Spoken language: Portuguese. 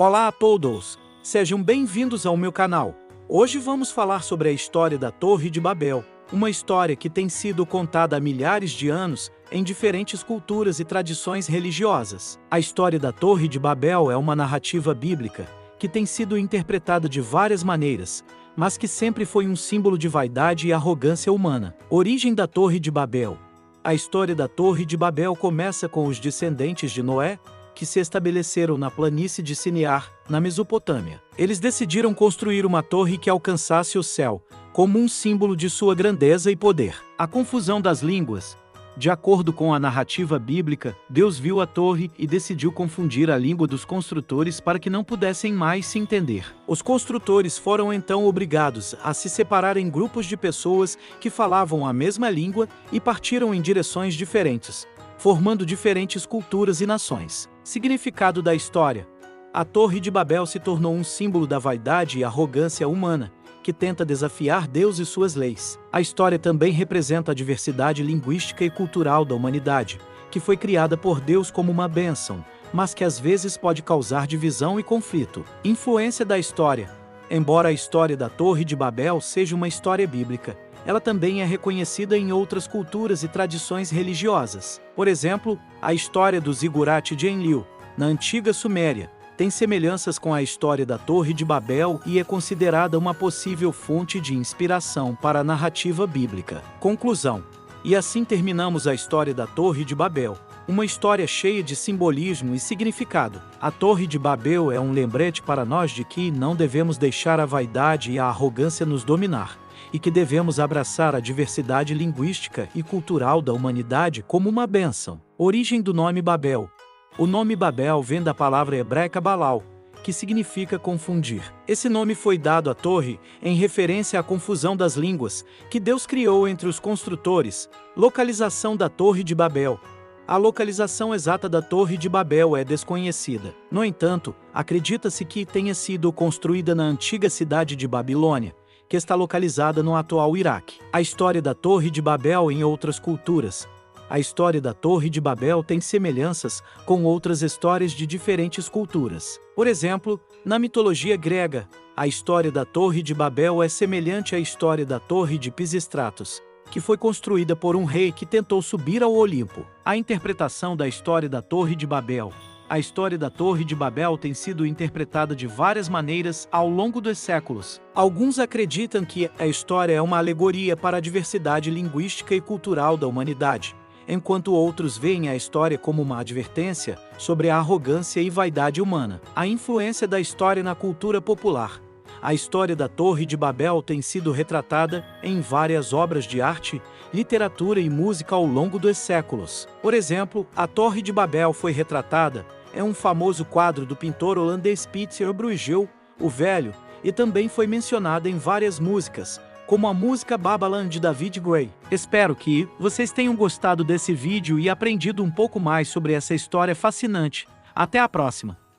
Olá a todos! Sejam bem-vindos ao meu canal. Hoje vamos falar sobre a história da Torre de Babel, uma história que tem sido contada há milhares de anos em diferentes culturas e tradições religiosas. A história da Torre de Babel é uma narrativa bíblica que tem sido interpretada de várias maneiras, mas que sempre foi um símbolo de vaidade e arrogância humana. Origem da Torre de Babel. A história da Torre de Babel começa com os descendentes de Noé, que se estabeleceram na planície de Sinear, na Mesopotâmia. Eles decidiram construir uma torre que alcançasse o céu, como um símbolo de sua grandeza e poder. A confusão das línguas. De acordo com a narrativa bíblica, Deus viu a torre e decidiu confundir a língua dos construtores para que não pudessem mais se entender. Os construtores foram então obrigados a se separar em grupos de pessoas que falavam a mesma língua e partiram em direções diferentes, formando diferentes culturas e nações. Significado da história. A Torre de Babel se tornou um símbolo da vaidade e arrogância humana, que tenta desafiar Deus e suas leis. A história também representa a diversidade linguística e cultural da humanidade, que foi criada por Deus como uma bênção, mas que às vezes pode causar divisão e conflito. Influência da história. Embora a história da Torre de Babel seja uma história bíblica, ela também é reconhecida em outras culturas e tradições religiosas. Por exemplo, a história do Ziggurat de Enlil, na antiga Suméria, tem semelhanças com a história da Torre de Babel e é considerada uma possível fonte de inspiração para a narrativa bíblica. Conclusão. E assim terminamos a história da Torre de Babel, uma história cheia de simbolismo e significado. A Torre de Babel é um lembrete para nós de que não devemos deixar a vaidade e a arrogância nos dominar, e que devemos abraçar a diversidade linguística e cultural da humanidade como uma bênção. Origem do nome Babel. O nome Babel vem da palavra hebraica Balal, que significa confundir. Esse nome foi dado à torre em referência à confusão das línguas que Deus criou entre os construtores. Localização da Torre de Babel. A localização exata da Torre de Babel é desconhecida. No entanto, acredita-se que tenha sido construída na antiga cidade de Babilônia, que está localizada no atual Iraque. A história da Torre de Babel em outras culturas. A história da Torre de Babel tem semelhanças com outras histórias de diferentes culturas. Por exemplo, na mitologia grega, a história da Torre de Babel é semelhante à história da Torre de Pisistratos, que foi construída por um rei que tentou subir ao Olimpo. A interpretação da história da Torre de Babel. A história da Torre de Babel tem sido interpretada de várias maneiras ao longo dos séculos. Alguns acreditam que a história é uma alegoria para a diversidade linguística e cultural da humanidade, enquanto outros veem a história como uma advertência sobre a arrogância e vaidade humana. A influência da história na cultura popular. A história da Torre de Babel tem sido retratada em várias obras de arte, literatura e música ao longo dos séculos. Por exemplo, a Torre de Babel foi retratada em um famoso quadro do pintor holandês Pieter Bruegel, o Velho, e também foi mencionada em várias músicas, como a música Babylon de David Gray. Espero que vocês tenham gostado desse vídeo e aprendido um pouco mais sobre essa história fascinante. Até a próxima!